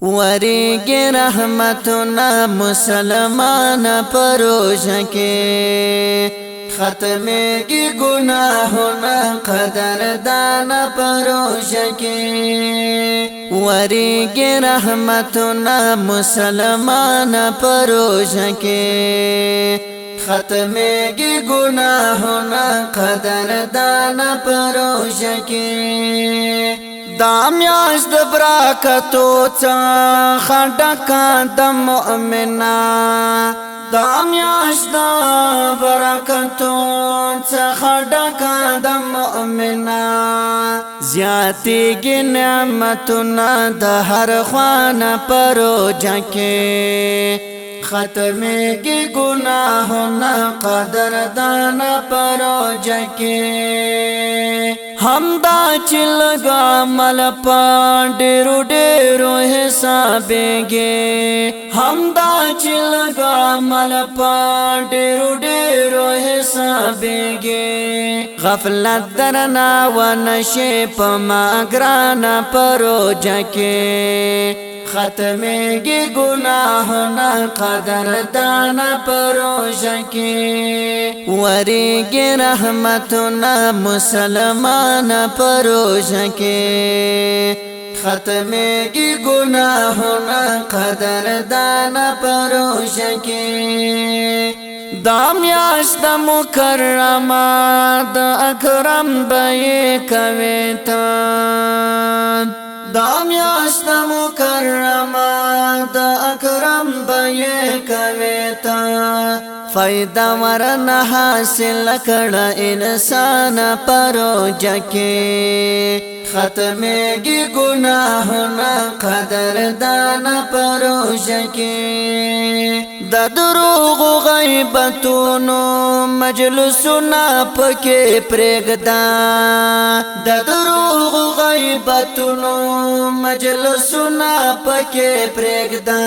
وریگی رحمتنا مسلمان پروژه کے ختمیگی گناہنا قدردان پروژه کے وریگی رحمتنا مسلمان پروژه کے ختمیگی گناہنا قدردان پروژه کے دامیاش د برکتو څخه ډکه د مؤمنا دامیاش د برکتو څخه ډکه د مؤمنا زیاتېږي نعمتونه د هر خوانه پروژه کې ختمیگی گناہنا قدردان پروژه کے ہمدا چلگا مل پا ڈیرو ڈیرو حسابیگی ہمدا چلگا مل پا ڈیرو ڈیرو حسابیگی غفلت درنا و نشیپ ماگرانا پروژه کے ختمیگی گناہنا قدردان پروژه کے وریگی رحمتنا مسلمان پروژه کے ختمیگی گناہنا قدردان پروژه کے دامیاش د مکرمه د اکرم بیه کویتا دامیاش د مکرمه د اکرم بیه کویتا فائدہ ورنہ حاصل کړه انسان پروژه کې ختمیگی گناہنا قدردان پروژه کې د دروغ غیبتونو مجلسونه پکې پرېږده د دروغ غیبتونو مجلسونه پکې پرېږده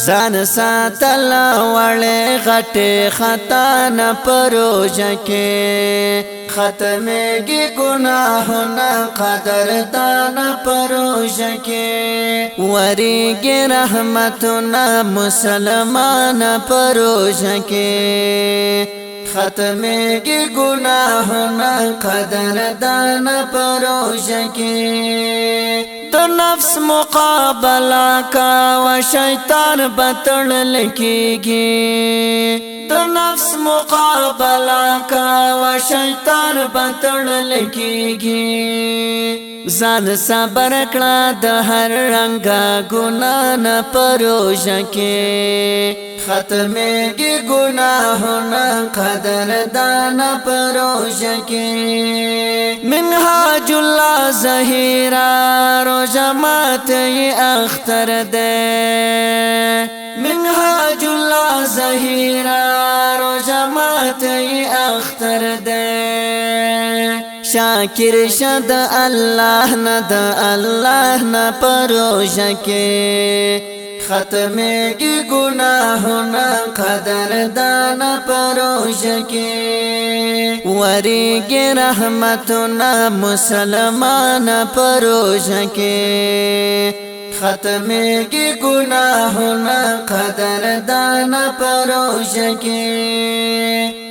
ځان ساتل وړې غټې خطا نه پروژه کې ختمیگی گناہنا قدردان پروژه کے وریگی رحمتنا مسلمان پروژه کے ختمیگی گناہنا قدردان پروژه کے تو نفس مقابلہ کا و شیطان بتڑل کیگی تو نفس مقابلہ کا و شیطان بتڑل کیگی ځان صبر کړه د هر رنګه ګناه نه پروژه کې ختمیگی گناہنا قدردان پروژه کې منهاج الله ظهیرا روزه ماته اختر ده منهاج الله ظهیرا روزه ماته اختر ده شاکر شد الله نه د الله نه پروژه کې ختمیگی گناہنا قدردان پروژه کے وریگی رحمتنا مسلمان پروژه کے ختمیگی گناہنا قدردان پروژه کے